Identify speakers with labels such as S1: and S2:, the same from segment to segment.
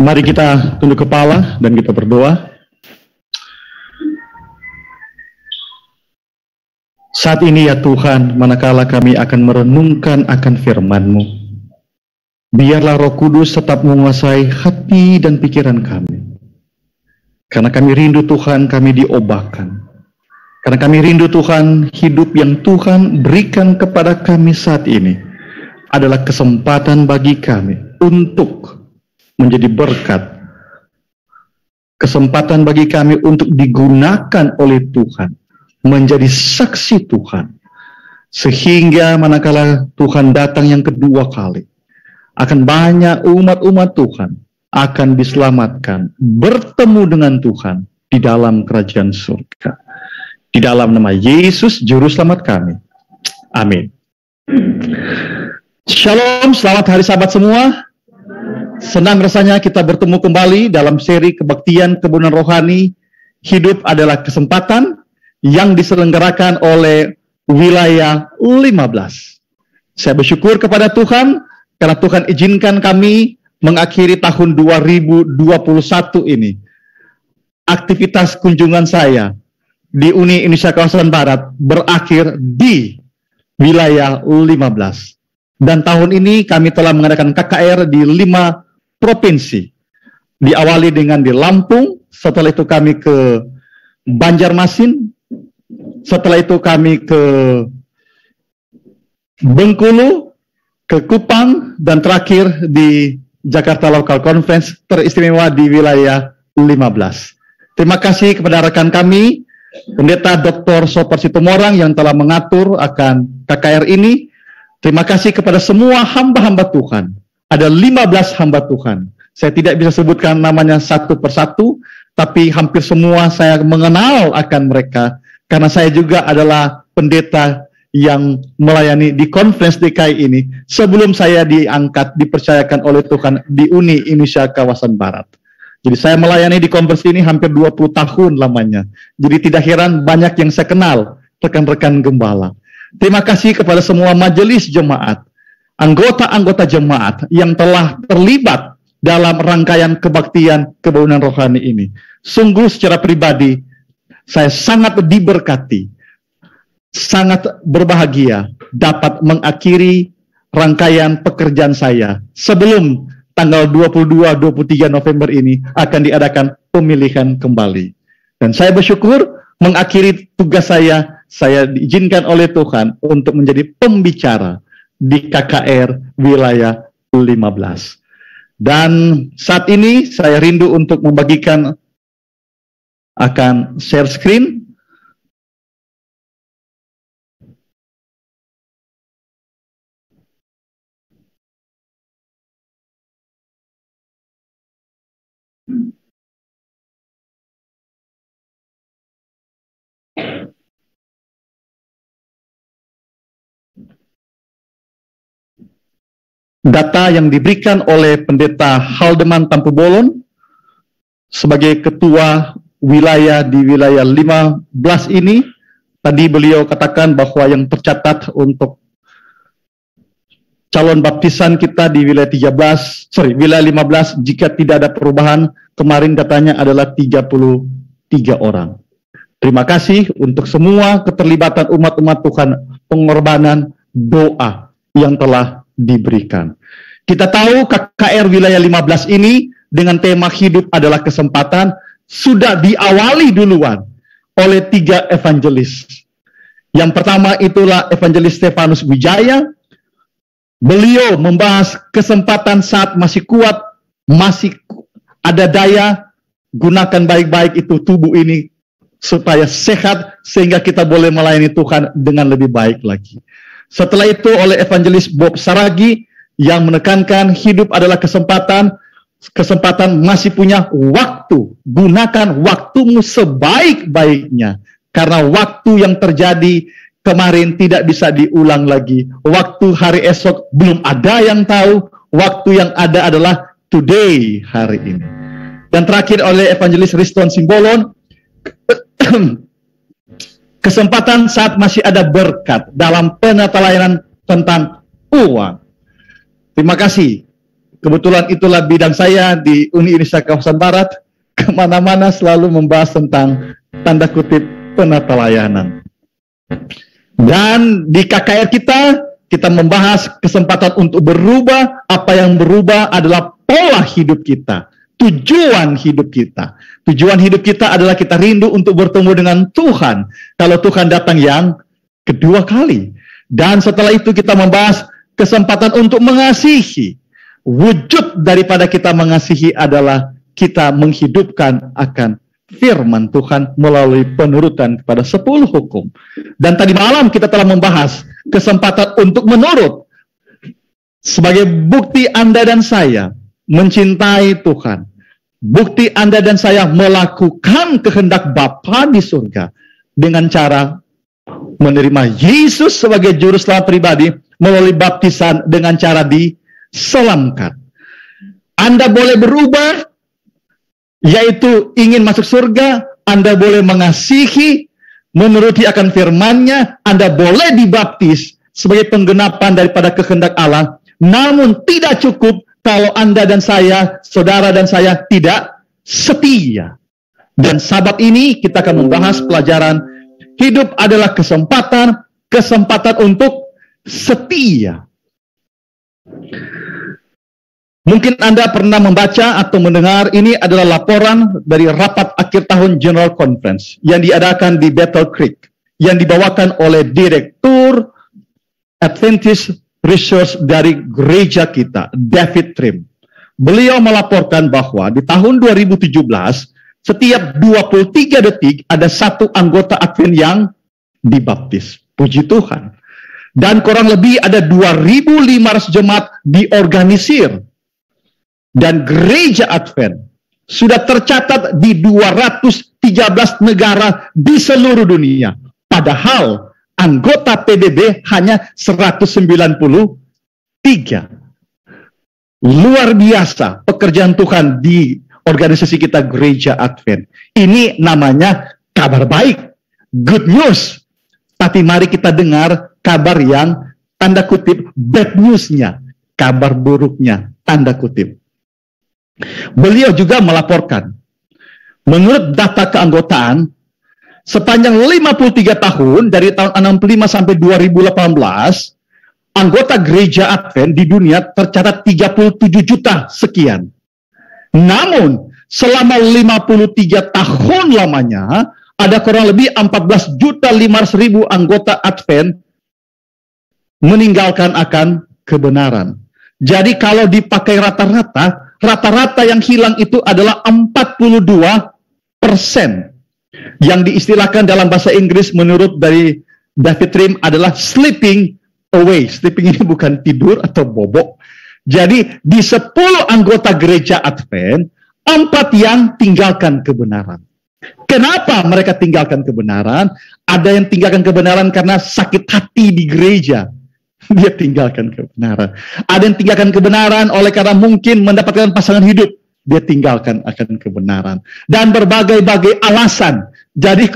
S1: Mari kita tunduk kepala dan kita berdoa. Saat ini ya Tuhan, manakala kami akan merenungkan akan firman-Mu, biarlah Roh Kudus tetap menguasai hati dan pikiran kami. Karena kami rindu Tuhan, kami diobahkan. Karena kami rindu Tuhan, hidup yang Tuhan berikan kepada kami saat ini adalah kesempatan bagi kami untuk menjadi berkat. Kesempatan bagi kami untuk digunakan oleh Tuhan, menjadi saksi Tuhan. Sehingga manakala Tuhan datang yang kedua kali, akan banyak umat-umat Tuhan akan diselamatkan, bertemu dengan Tuhan di dalam kerajaan surga. Di dalam nama Yesus, Juru Selamat kami. Amin. Shalom, selamat hari Sabat semua. Senang rasanya kita bertemu kembali dalam seri kebaktian kebunan rohani. Hidup adalah kesempatan yang diselenggarakan oleh wilayah 15. Saya bersyukur kepada Tuhan karena Tuhan izinkan kami mengakhiri tahun 2021 ini. Aktivitas kunjungan saya di Uni Indonesia Kawasan Barat berakhir di wilayah 15. Dan tahun ini kami telah mengadakan KKR di 5 provinsi. Diawali dengan di Lampung, setelah itu kami ke Banjarmasin, setelah itu kami ke Bengkulu, ke Kupang, dan terakhir di Jakarta Local Conference teristimewa di wilayah 15. Terima kasih kepada rekan kami, Pendeta Dr. Soper Situmorang yang telah mengatur akan KKR ini. Terima kasih kepada semua hamba-hamba Tuhan. Ada 15 hamba Tuhan. Saya tidak bisa sebutkan namanya satu persatu, tapi hampir semua saya mengenal akan mereka, karena saya juga adalah pendeta yang melayani di Conference DKI ini sebelum saya diangkat, dipercayakan oleh Tuhan di Uni Indonesia Kawasan Barat. Jadi saya melayani di conference ini hampir 20 tahun lamanya. Jadi tidak heran banyak yang saya kenal, rekan-rekan gembala. Terima kasih kepada semua majelis jemaat, anggota-anggota jemaat yang telah terlibat dalam rangkaian kebaktian kebunan rohani ini. Sungguh secara pribadi, saya sangat diberkati, sangat berbahagia dapat mengakhiri rangkaian pekerjaan saya sebelum tanggal 22-23 November ini akan diadakan pemilihan kembali. Dan saya bersyukur mengakhiri tugas saya diizinkan oleh Tuhan untuk menjadi pembicara di KKR wilayah 15. Dan saat ini saya rindu untuk membagikan akan share screen. Data yang diberikan oleh Pendeta Haldeman Tampu Bolon sebagai ketua wilayah di wilayah 15 ini, tadi beliau katakan bahwa yang tercatat untuk calon baptisan kita di wilayah 15 jika tidak ada perubahan, kemarin datanya adalah 33 orang. Terima kasih untuk semua keterlibatan umat-umat Tuhan, pengorbanan, doa yang telah diberikan. Kita tahu KKR wilayah 15 ini dengan tema hidup adalah kesempatan sudah diawali duluan oleh 3 evangelis. Yang pertama itulah evangelis Stefanus Wijaya. Beliau membahas kesempatan saat masih kuat, masih ada daya, gunakan baik-baik itu tubuh ini supaya sehat sehingga kita boleh melayani Tuhan dengan lebih baik lagi. Setelah itu oleh evangelis Bob Saragi yang menekankan hidup adalah kesempatan masih punya waktu. Gunakan waktumu sebaik-baiknya. Karena waktu yang terjadi kemarin tidak bisa diulang lagi. Waktu hari esok belum ada yang tahu. Waktu yang ada adalah today, hari ini. Dan terakhir oleh evangelis Riston Simbolon, kesempatan saat masih ada berkat dalam penata layanan tentang uang. Terima kasih kebetulan itulah bidang saya di Uni Indonesia Kawasan Barat, kemana-mana selalu membahas tentang tanda kutip penata layanan. Dan di KKR kita membahas kesempatan untuk berubah. Apa yang berubah adalah pola hidup kita, tujuan hidup kita. Tujuan hidup kita adalah kita rindu untuk bertemu dengan Tuhan. Kalau Tuhan datang yang kedua kali. Dan setelah itu kita membahas kesempatan untuk mengasihi. Wujud daripada kita mengasihi adalah kita menghidupkan akan firman Tuhan melalui penurutan kepada 10 hukum. Dan tadi malam kita telah membahas kesempatan untuk menurut. Sebagai bukti Anda dan saya mencintai Tuhan. Bukti Anda dan saya melakukan kehendak Bapa di surga dengan cara menerima Yesus sebagai juru selamat pribadi melalui baptisan dengan cara diselamkan. Anda boleh berubah, yaitu ingin masuk surga. Anda boleh mengasihi, menuruti akan firman-Nya. Anda boleh dibaptis sebagai penggenapan daripada kehendak Allah. Namun tidak cukup kalau Anda dan saya, saudara dan saya tidak setia. Dan Sabat ini kita akan membahas pelajaran hidup adalah kesempatan untuk setia. Mungkin Anda pernah membaca atau mendengar, ini adalah laporan dari rapat akhir tahun General Conference yang diadakan di Battle Creek, yang dibawakan oleh Direktur Adventist Research dari gereja kita, David Trim. Beliau melaporkan bahwa di tahun 2017, setiap 23 detik ada satu anggota Advent yang dibaptis. Puji Tuhan. Dan kurang lebih ada 2.500 jemaat diorganisir. Dan gereja Advent sudah tercatat di 213 negara di seluruh dunia. Padahal anggota PBB hanya 193. Luar biasa pekerjaan Tuhan di organisasi kita gereja Advent. Ini namanya kabar baik, good news. Tapi mari kita dengar kabar yang tanda kutip bad news-nya, kabar buruknya, tanda kutip. Beliau juga melaporkan, menurut data keanggotaan, sepanjang 53 tahun, dari tahun 65 sampai 2018, anggota gereja Advent di dunia tercatat 37 juta sekian. Namun, selama 53 tahun lamanya, ada kurang lebih 14.500.000 anggota Advent meninggalkan akan kebenaran. Jadi kalau dipakai rata-rata yang hilang itu adalah 42%. Yang diistilahkan dalam bahasa Inggris menurut dari David Trim adalah sleeping away. Sleeping ini bukan tidur atau bobok. Jadi di 10 anggota gereja Advent, 4 yang tinggalkan kebenaran. Kenapa mereka tinggalkan kebenaran? Ada yang tinggalkan kebenaran karena sakit hati di gereja. Dia tinggalkan kebenaran. Ada yang tinggalkan kebenaran oleh karena mungkin mendapatkan pasangan hidup. Dia tinggalkan akan kebenaran. Dan berbagai-bagai alasan. Jadi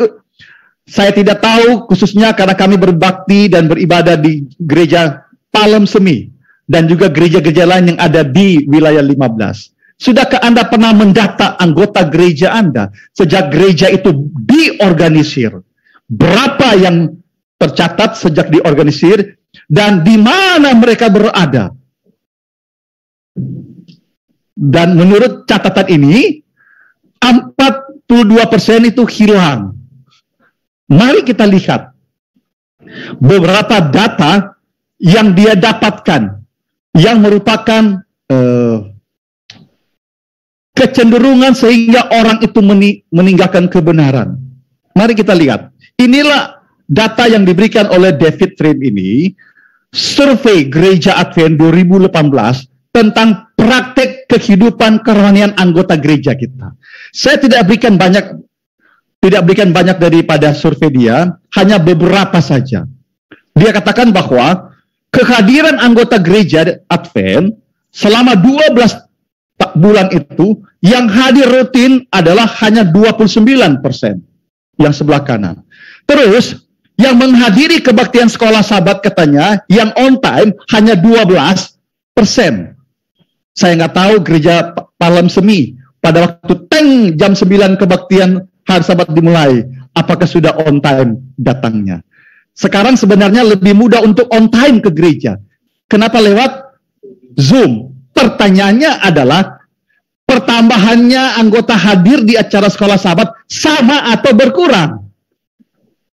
S1: saya tidak tahu, khususnya karena kami berbakti dan beribadah di gereja Palem Semi. Dan juga gereja-gereja lain yang ada di wilayah 15. Sudahkah Anda pernah mendata anggota gereja Anda sejak gereja itu diorganisir? Berapa yang tercatat sejak diorganisir dan di mana mereka berada? Dan menurut catatan ini, 42% itu hilang. Mari kita lihat beberapa data yang dia dapatkan yang merupakan kecenderungan sehingga orang itu meninggalkan kebenaran. Mari kita lihat. Inilah data yang diberikan oleh David Trim ini, survei gereja Advent 2018 tentang praktek kehidupan kerohanian anggota gereja kita. Saya tidak berikan banyak daripada survei dia, hanya beberapa saja. Dia katakan bahwa kehadiran anggota gereja Advent selama 12 bulan itu, yang hadir rutin adalah hanya 29%. Yang sebelah kanan. Terus, yang menghadiri kebaktian sekolah Sabat katanya, yang on time hanya 12%. Saya nggak tahu gereja Palem Semi pada waktu jam 9 kebaktian hari Sabat dimulai, apakah sudah on time datangnya. Sekarang sebenarnya lebih mudah untuk on time ke gereja. Kenapa lewat Zoom? Pertanyaannya adalah, pertambahannya anggota hadir di acara sekolah Sabat sama atau berkurang?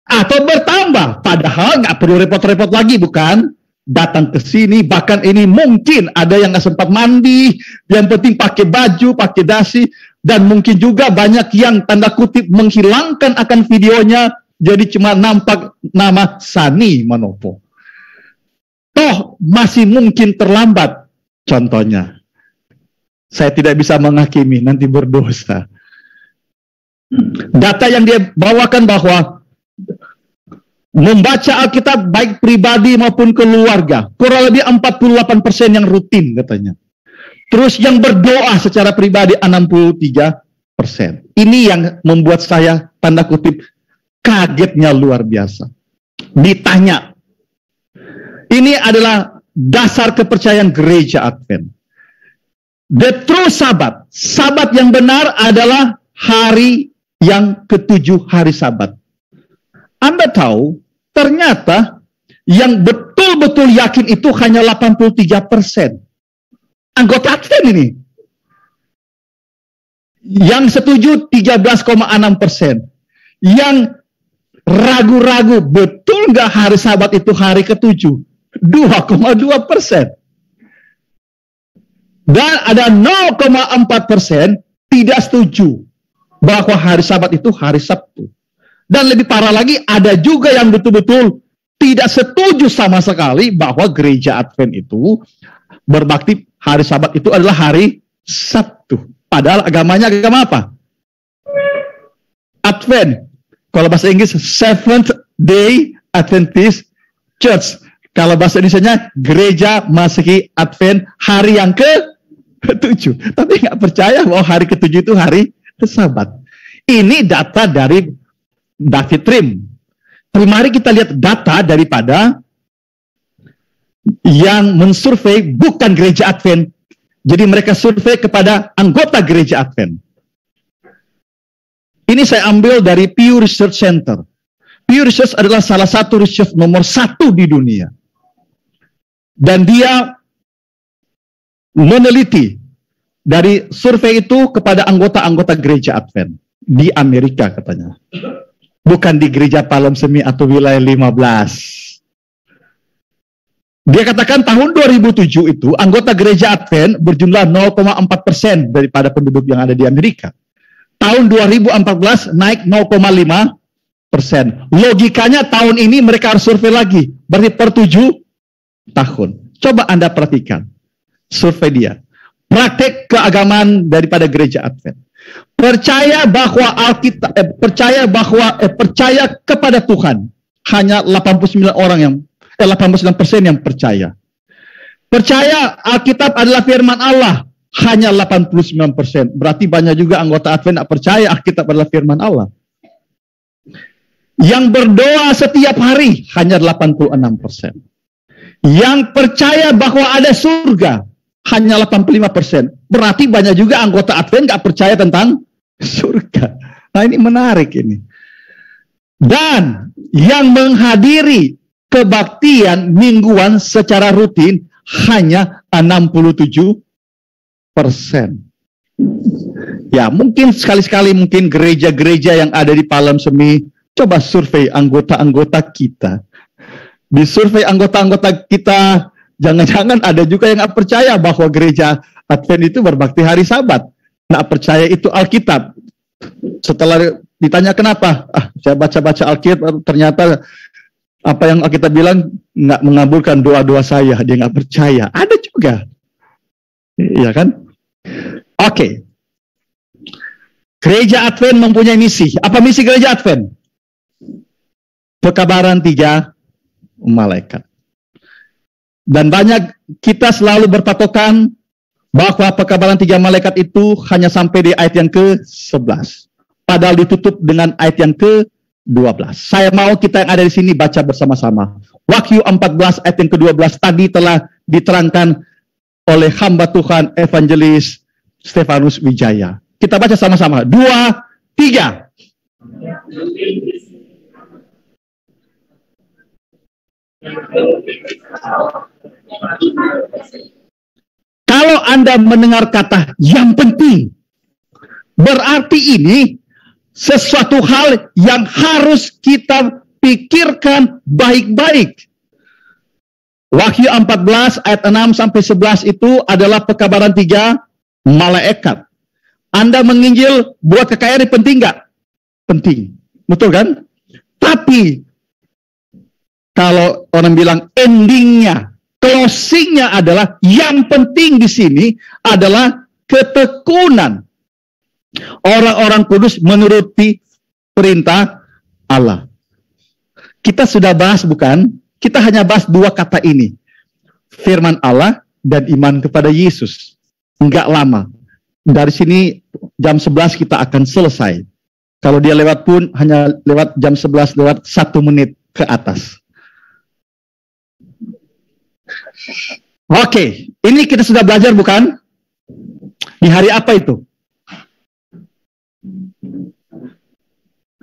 S1: Atau bertambah? Padahal nggak perlu repot-repot lagi, bukan? Datang ke sini, bahkan ini mungkin ada yang nggak sempat mandi, yang penting pakai baju, pakai dasi, dan mungkin juga banyak yang tanda kutip menghilangkan akan videonya, jadi cuma nampak nama Sani Manopo. Toh masih mungkin terlambat. Contohnya, saya tidak bisa menghakimi, nanti berdosa. Data yang dia bawakan bahwa membaca Alkitab baik pribadi maupun keluarga, kurang lebih 48% yang rutin katanya. Terus yang berdoa secara pribadi 63%. Ini yang membuat saya tanda kutip kagetnya luar biasa. Ditanya, ini adalah dasar kepercayaan gereja Advent. The true Sabat, Sabat yang benar adalah hari yang ke-7 hari Sabat. Anda tahu, ternyata yang betul-betul yakin itu hanya 83%. Anggota Advent ini. Yang setuju 13,6%. Yang ragu-ragu, betul nggak hari Sabat itu hari ke-7? 2,2%. Dan ada 0,4% tidak setuju bahwa hari Sabat itu hari Sabtu. Dan lebih parah lagi, ada juga yang betul-betul tidak setuju sama sekali bahwa gereja Advent itu berbakti hari Sabat itu adalah hari Sabtu. Padahal agamanya agama apa? Advent. Kalau bahasa Inggris, Seventh Day Adventist Church. Kalau bahasa Indonesianya, Gereja Masehi Advent hari yang ke-7. Tapi nggak percaya bahwa hari ke-7 itu hari Sabat. Ini data dari David Trim. Tapi mari kita lihat data daripada yang mensurvei bukan gereja Advent. Jadi mereka survei kepada anggota gereja Advent. Ini saya ambil dari Pew Research Center. Pew Research adalah salah satu research nomor 1 di dunia. Dan dia meneliti dari survei itu kepada anggota-anggota gereja Advent di Amerika katanya. Bukan di gereja Palem Semi atau wilayah 15. Dia katakan tahun 2007 itu anggota gereja Advent berjumlah 0,4% daripada penduduk yang ada di Amerika. Tahun 2014 naik 0,5%. Logikanya tahun ini mereka harus survei lagi. Berarti per 7 tahun. Coba Anda perhatikan survei dia. Praktek keagamaan daripada gereja Advent. Percaya bahwa Alkitab, percaya kepada Tuhan hanya 89% yang percaya. Percaya Alkitab adalah firman Allah hanya 89%. Berarti banyak juga anggota Advent tidak percaya Alkitab adalah firman Allah. Yang berdoa setiap hari hanya 86%. Yang percaya bahwa ada surga hanya 85%. Berarti banyak juga anggota Advent nggak percaya tentang surga. Nah ini menarik ini. Dan yang menghadiri kebaktian mingguan secara rutin hanya 67%. Ya mungkin sekali-sekali mungkin gereja-gereja yang ada di Palem Semi coba survei anggota-anggota kita. Di survei anggota-anggota kita, jangan-jangan ada juga yang nggak percaya bahwa gereja Advent itu berbakti hari Sabat. Nggak percaya itu Alkitab. Setelah ditanya kenapa? Saya baca-baca Alkitab, ternyata apa yang Alkitab bilang nggak mengabulkan doa-doa saya. Dia nggak percaya. Ada juga. Iya kan? Oke. Gereja Advent mempunyai misi. Apa misi gereja Advent? Pekabaran 3 malaikat. Dan banyak kita selalu berpatokan bahwa pekabaran 3 malaikat itu hanya sampai di ayat yang ke-11. Padahal ditutup dengan ayat yang ke-12. Saya mau kita yang ada di sini baca bersama-sama. Wahyu 14 ayat yang ke-12 tadi telah diterangkan oleh hamba Tuhan Evangelis Stefanus Wijaya. Kita baca sama-sama. 2, 3. Kalau Anda mendengar kata yang penting, berarti ini sesuatu hal yang harus kita pikirkan baik-baik. Wahyu 14 ayat 6 sampai 11 itu adalah pekabaran 3 malaikat. Anda menginjil buat KKRI penting nggak? Penting. Betul kan? Tapi kalau orang bilang endingnya, closingnya adalah yang penting di sini adalah ketekunan orang-orang kudus menuruti perintah Allah. Kita sudah bahas bukan? Kita hanya bahas 2 kata ini. Firman Allah dan iman kepada Yesus. Enggak lama. Dari sini jam 11 kita akan selesai. Kalau dia lewat pun hanya lewat jam 11 lewat 1 menit ke atas. Oke, ini kita sudah belajar bukan? Di hari apa itu?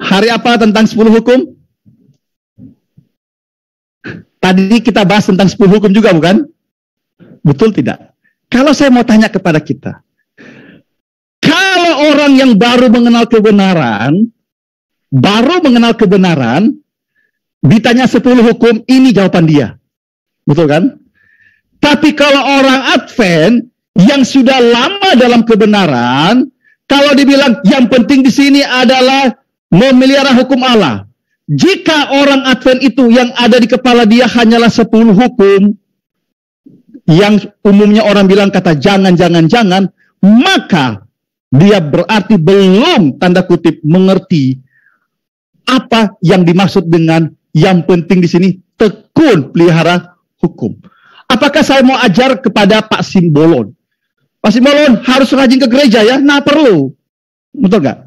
S1: Hari apa tentang 10 hukum? Tadi kita bahas tentang 10 hukum juga bukan? Betul tidak? Kalau saya mau tanya kepada kita, kalau orang yang baru mengenal kebenaran, ditanya 10 hukum, ini jawaban dia. Betul kan? Tapi kalau orang Advent yang sudah lama dalam kebenaran, kalau dibilang yang penting di sini adalah memelihara hukum Allah. Jika orang Advent itu yang ada di kepala dia hanyalah 10 hukum, yang umumnya orang bilang kata jangan, maka dia berarti belum tanda kutip mengerti apa yang dimaksud dengan yang penting di sini tekun pelihara hukum. Apakah saya mau ajar kepada Pak Simbolon? Pak Simbolon harus rajin ke gereja ya? Nah perlu. Betul nggak?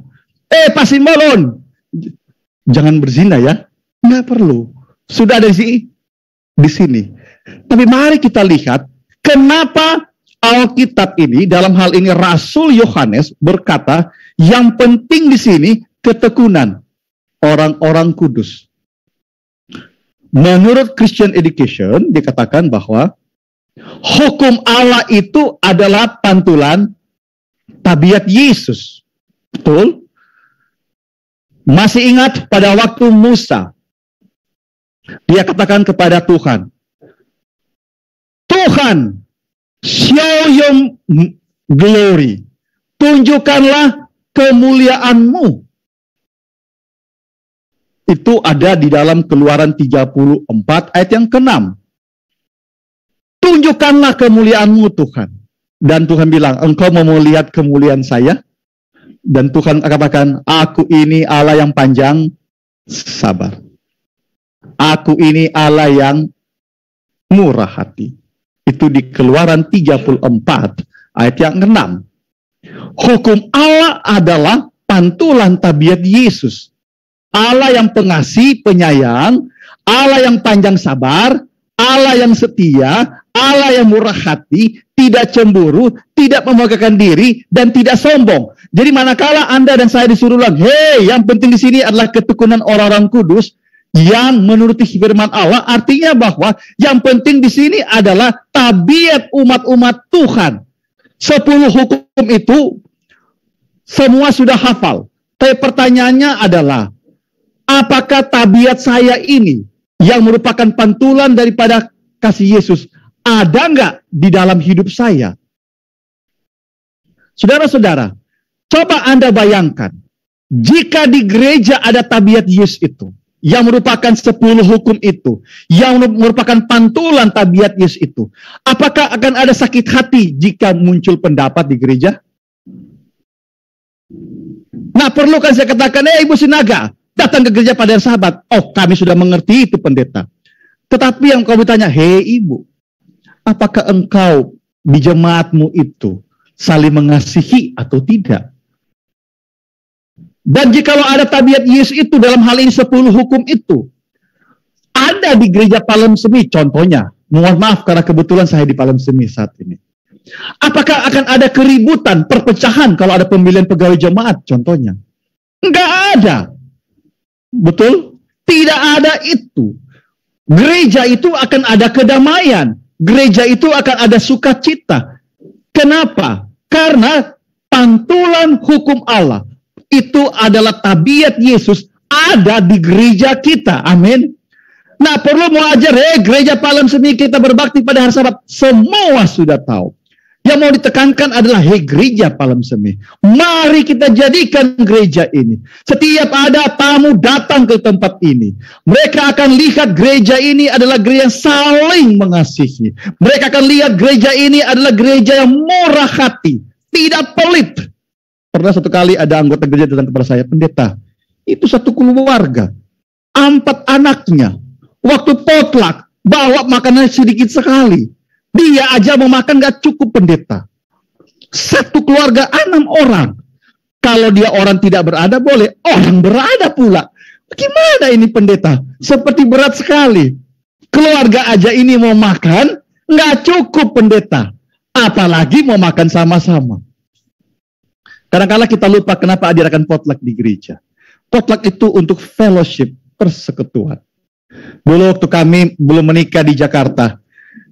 S1: Pak Simbolon, jangan berzina ya? Nggak perlu. Sudah ada di sini. Tapi mari kita lihat kenapa Alkitab ini, dalam hal ini Rasul Yohanes berkata, yang penting di sini ketekunan orang-orang kudus. Menurut Christian Education dikatakan bahwa hukum Allah itu adalah pantulan tabiat Yesus. Betul? Masih ingat pada waktu Musa, dia katakan kepada Tuhan, Tuhan, show your glory. Tunjukkanlah kemuliaan-Mu. Itu ada di dalam Keluaran 34 ayat yang ke-6. Tunjukkanlah kemuliaan-Mu Tuhan. Dan Tuhan bilang, engkau mau melihat kemuliaan saya? Dan Tuhan katakan, aku ini Allah yang panjang sabar. Aku ini Allah yang murah hati. Itu di Keluaran 34 ayat yang ke-6. Hukum Allah adalah pantulan tabiat Yesus. Allah yang pengasih, penyayang, Allah yang panjang sabar, Allah yang setia, Allah yang murah hati, tidak cemburu, tidak membanggakan diri, dan tidak sombong. Jadi manakala Anda dan saya disuruh bilang, hey, yang penting di sini adalah ketekunan orang-orang kudus yang menuruti firman Allah, artinya bahwa yang penting di sini adalah tabiat umat-umat Tuhan. 10 hukum itu semua sudah hafal. Tapi pertanyaannya adalah, apakah tabiat saya ini yang merupakan pantulan daripada kasih Yesus ada nggak di dalam hidup saya? Saudara-saudara, coba Anda bayangkan, jika di gereja ada tabiat Yesus itu, yang merupakan 10 hukum itu, yang merupakan pantulan tabiat Yesus itu, apakah akan ada sakit hati jika muncul pendapat di gereja? Nah, perlu kan saya katakan, Ibu Sinaga, datang ke gereja pada sahabat. Oh, kami sudah mengerti itu pendeta. Tetapi yang kau bertanya, hei ibu, apakah engkau di jemaatmu itu saling mengasihi atau tidak? Dan jikalau ada tabiat Yesus itu dalam hal ini 10 hukum itu, ada di gereja Palem Semi contohnya. Mohon maaf karena kebetulan saya di Palem Semi saat ini. Apakah akan ada keributan, perpecahan kalau ada pemilihan pegawai jemaat contohnya? Enggak ada. Betul? Tidak ada itu. Gereja itu akan ada kedamaian. Gereja itu akan ada sukacita. Kenapa? Karena pantulan hukum Allah itu adalah tabiat Yesus ada di gereja kita. Amin. Nah, perlu mau ajar, gereja Palem Semi kita berbakti pada hari Sabat. Semua sudah tahu. Yang mau ditekankan adalah, gereja Palem Semi, mari kita jadikan gereja ini. Setiap ada tamu datang ke tempat ini, mereka akan lihat gereja ini adalah gereja yang saling mengasihi. Mereka akan lihat gereja ini adalah gereja yang murah hati, tidak pelit. Pernah satu kali ada anggota gereja datang kepada saya, pendeta, itu satu keluarga, 4 anaknya, waktu potluck, bawa makanan sedikit sekali. Dia aja mau makan gak cukup, pendeta. Satu keluarga 6 orang. Kalau dia orang tidak berada boleh, orang berada pula. Gimana ini, pendeta? Seperti berat sekali. Keluarga aja ini mau makan, gak cukup, pendeta. Apalagi mau makan sama-sama. Kadang-kadang kita lupa kenapa diadakan potluck di gereja. Potluck itu untuk fellowship, persekutuan. Dulu waktu kami belum menikah di Jakarta,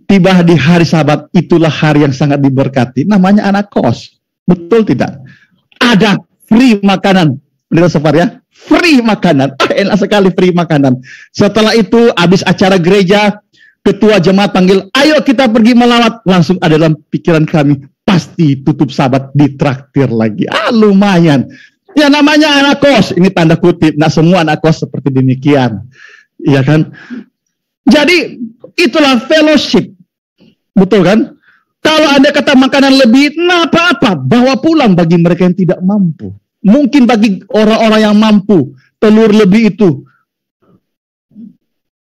S1: tiba di hari Sabat, itulah hari yang sangat diberkati. Namanya anak kos. Betul tidak? Ada free makanan. Pendeta Safar ya? Free makanan. Enak sekali free makanan. Setelah itu, habis acara gereja, ketua jemaat panggil, ayo kita pergi melawat. Langsung ada dalam pikiran kami, pasti tutup Sabat ditraktir lagi. Lumayan. Ya namanya anak kos. Ini tanda kutip. Nah, semua anak kos seperti demikian. Iya kan? Jadi, itulah fellowship. Betul kan? Kalau ada kata makanan lebih, nah apa-apa, bawa pulang bagi mereka yang tidak mampu. Mungkin bagi orang-orang yang mampu, telur lebih itu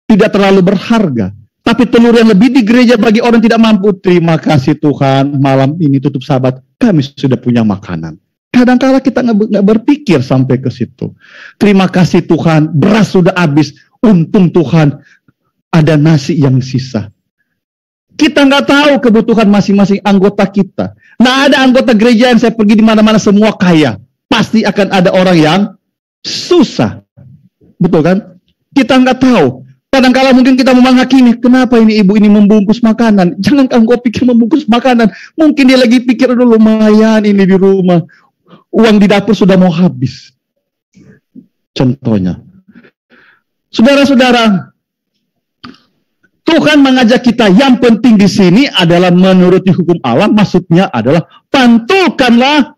S1: tidak terlalu berharga. Tapi telur yang lebih di gereja bagi orang tidak mampu, terima kasih Tuhan, malam ini tutup Sabat, kami sudah punya makanan. Kadang-kadang kita nggak berpikir sampai ke situ. Terima kasih Tuhan, beras sudah habis, untung Tuhan, ada nasi yang sisa. Kita nggak tahu kebutuhan masing-masing anggota kita. Nah, ada anggota gereja yang saya pergi di mana-mana semua kaya. Pasti akan ada orang yang susah. Betul kan? Kita nggak tahu. Kadang-kala mungkin kita menghakimi, kenapa ini ibu ini membungkus makanan? Jangan engkau pikir membungkus makanan. Mungkin dia lagi pikir dulu, lumayan ini di rumah. Uang di dapur sudah mau habis. Contohnya. Saudara-saudara, Tuhan mengajak kita, yang penting di sini adalah menuruti hukum Allah, maksudnya adalah pantulkanlah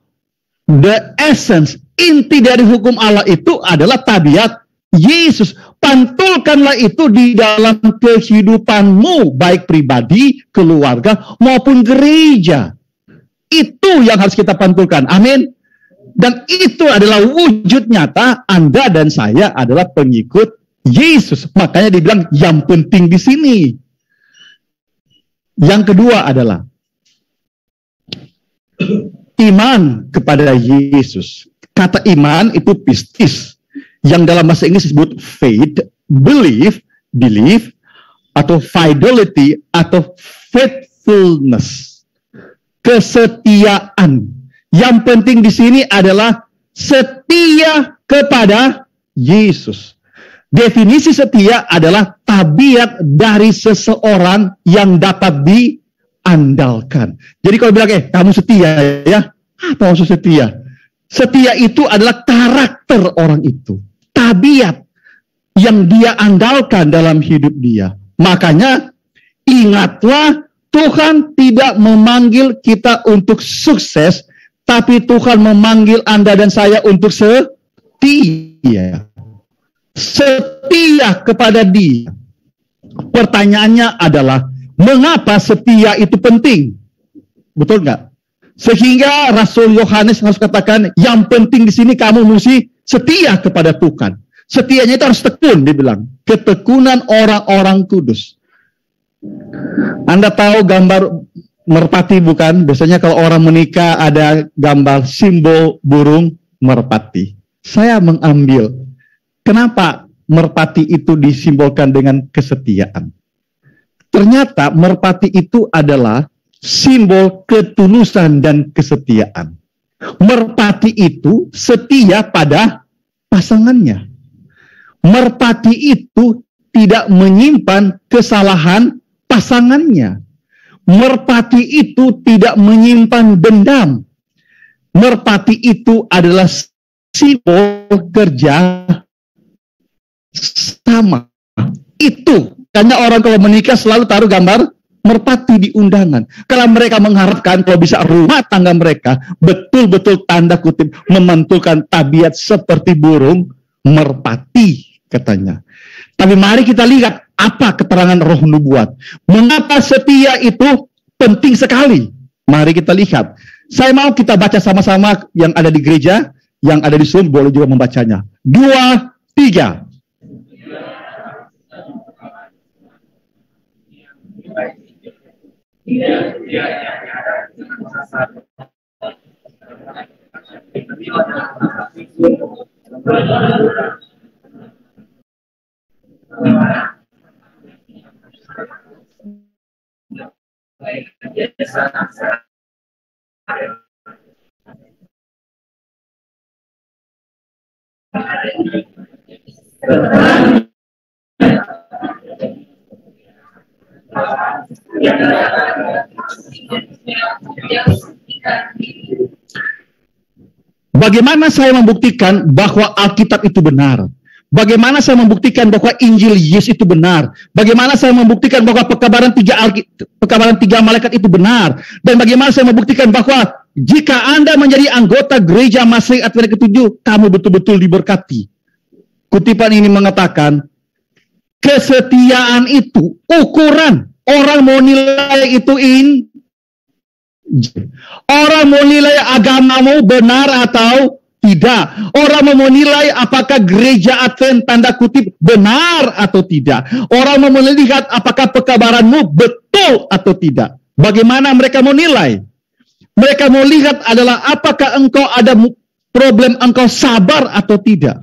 S1: the essence, inti dari hukum Allah itu adalah tabiat Yesus. Pantulkanlah itu di dalam kehidupanmu, baik pribadi, keluarga, maupun gereja. Itu yang harus kita pantulkan, amin. Dan itu adalah wujud nyata Anda dan saya adalah pengikut Yesus. Makanya dibilang yang penting di sini. Yang kedua adalah iman kepada Yesus. Kata iman itu pistis, yang dalam bahasa Inggris disebut faith, belief, atau fidelity, atau faithfulness. Kesetiaan. Yang penting di sini adalah setia kepada Yesus. Definisi setia adalah tabiat dari seseorang yang dapat diandalkan. Jadi kalau bilang, kamu setia ya, apa maksud setia? Setia itu adalah karakter orang itu. Tabiat yang dia andalkan dalam hidup dia. Makanya, ingatlah, Tuhan tidak memanggil kita untuk sukses, tapi Tuhan memanggil Anda dan saya untuk setia. Setia kepada Dia. Pertanyaannya adalah, mengapa setia itu penting? Betul nggak? Sehingga Rasul Yohanes harus katakan, yang penting di sini kamu mesti setia kepada Tuhan. Setianya itu harus tekun, dibilang. Ketekunan orang-orang kudus. Anda tahu gambar merpati bukan? Biasanya kalau orang menikah ada gambar simbol burung merpati. Saya mengambil. Kenapa merpati itu disimbolkan dengan kesetiaan? Ternyata merpati itu adalah simbol ketulusan dan kesetiaan. Merpati itu setia pada pasangannya. Merpati itu tidak menyimpan kesalahan pasangannya. Merpati itu tidak menyimpan dendam. Merpati itu adalah simbol kerja sama. Itu karena orang kalau menikah selalu taruh gambar merpati di undangan. Kalau mereka mengharapkan kalau bisa rumah tangga mereka betul-betul tanda kutip memantulkan tabiat seperti burung merpati katanya. Tapi mari kita lihat apa keterangan roh nubuat. Mengapa setia itu penting sekali? Mari kita lihat. Saya mau kita baca sama-sama yang ada di gereja, yang ada di Zoom boleh juga membacanya. 2, 3. Bagaimana saya membuktikan bahwa Alkitab itu benar? Bagaimana saya membuktikan bahwa Injil Yesus itu benar? Bagaimana saya membuktikan bahwa pekabaran tiga malaikat itu benar? Dan bagaimana saya membuktikan bahwa jika Anda menjadi anggota gereja Masehi Advent ke-7, kamu betul-betul diberkati? Kutipan ini mengatakan, kesetiaan itu ukuran. Orang mau nilai itu orang mau nilai agamamu benar atau tidak. Orang mau menilai apakah gereja Advent tanda kutip benar atau tidak. Orang mau melihat apakah pekabaranmu betul atau tidak. Bagaimana mereka mau nilai? Mereka mau lihat adalah apakah engkau ada problem, engkau sabar atau tidak.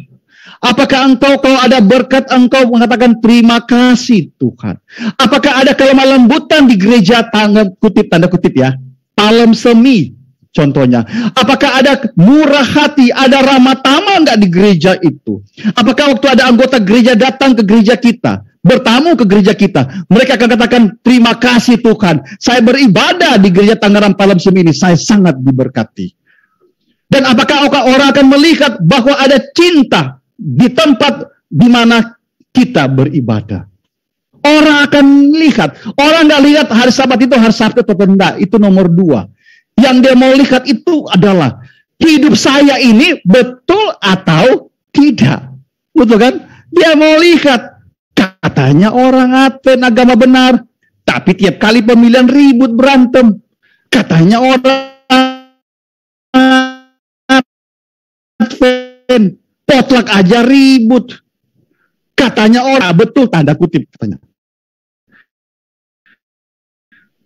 S1: Apakah engkau kalau ada berkat engkau mengatakan terima kasih Tuhan. Apakah ada kelemah lembutan di gereja tanda kutip ya. Palem semi contohnya. Apakah ada murah hati, ada ramah tamah enggak di gereja itu? Apakah waktu ada anggota gereja datang ke gereja kita, bertamu ke gereja kita, mereka akan katakan terima kasih Tuhan. Saya beribadah di gereja Tangerang Palem Semi ini, saya sangat diberkati. Dan apakah orang akan melihat bahwa ada cinta di tempat di mana kita beribadah? Orang akan lihat. Orang nggak lihat hari Sabat itu hari Sabtu atau tidak. Itu nomor 2. Yang dia mau lihat itu adalah hidup saya ini betul atau tidak. Betul kan? Dia mau lihat. Katanya orang Advent agama benar. Tapi tiap kali pemilihan ribut berantem. Katanya orang Advent potlak aja ribut. Katanya orang betul tanda kutip katanya.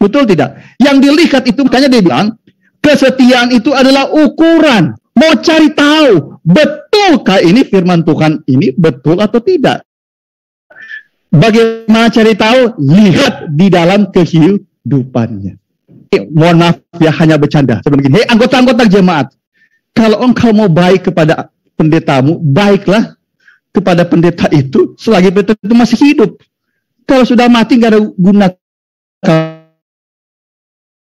S1: Betul tidak? Yang dilihat itu makanya dia bilang kesetiaan itu adalah ukuran. Mau cari tahu betulkah ini firman Tuhan ini betul atau tidak? Bagaimana cari tahu? Lihat di dalam kehidupannya. Mohon maaf ya hanya bercanda. Sebenarnya begini, anggota-anggota jemaat, kalau engkau mau baik kepada pendetamu, baiklah kepada pendeta itu selagi pendeta itu masih hidup. Kalau sudah mati nggak ada guna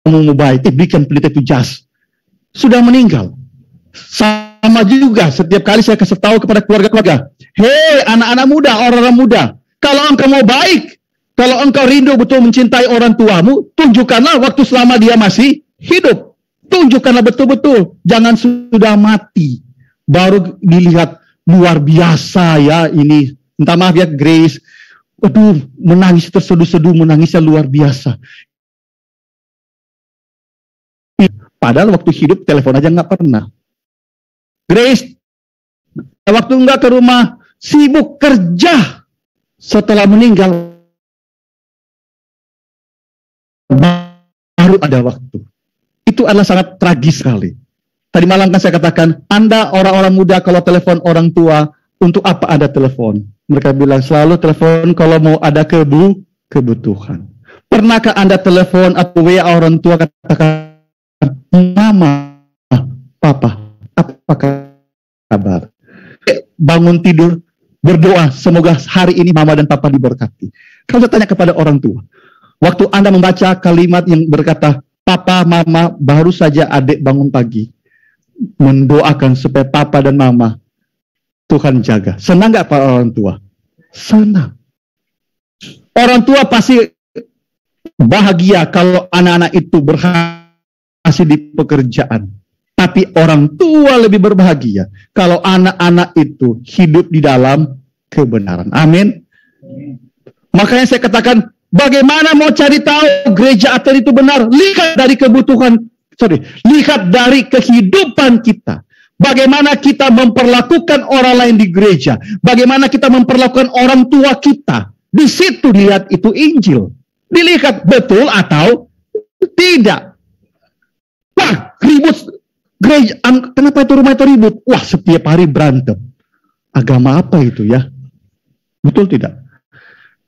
S1: kamu mau baik. Bikin pendeta itu jas. Sudah meninggal. Sama juga setiap kali saya kasih tahu kepada keluarga-keluarga, hei anak-anak muda, orang-orang muda, kalau engkau mau baik, kalau engkau rindu betul mencintai orang tuamu, tunjukkanlah waktu selama dia masih hidup. Tunjukkanlah betul-betul. Jangan sudah mati baru dilihat luar biasa ya ini. Minta maaf ya Grace. Aduh, menangis terseduh-seduh, menangisnya luar biasa. Padahal waktu hidup telepon aja nggak pernah. Grace, waktu nggak ke rumah, sibuk kerja. Setelah meninggal, baru ada waktu. Itu adalah sangat tragis sekali. Tadi malam kan saya katakan, Anda orang-orang muda kalau telepon orang tua, untuk apa ada telepon? Mereka bilang selalu telepon kalau mau ada kebutuhan. Pernahkah Anda telepon atau WA orang tua katakan, Mama, Papa, apa kabar? Bangun tidur, berdoa, semoga hari ini Mama dan Papa diberkati. Kalau saya tanya kepada orang tua, waktu Anda membaca kalimat yang berkata, Papa, Mama, baru saja adik bangun pagi, mendoakan supaya Papa dan Mama Tuhan jaga. Senang nggak Pak orang tua? Senang. Orang tua pasti bahagia kalau anak-anak itu berhasil di pekerjaan. Tapi orang tua lebih berbahagia kalau anak-anak itu hidup di dalam kebenaran. Amin. Makanya saya katakan, bagaimana mau cari tahu gereja atau itu benar? Lihat dari lihat dari kehidupan kita. Bagaimana kita memperlakukan orang lain di gereja. Bagaimana kita memperlakukan orang tua kita. Di situ dilihat itu Injil. Dilihat betul atau tidak. Wah, ribut gereja. Kenapa itu rumah itu ribut? Wah, setiap hari berantem. Agama apa itu ya? Betul tidak?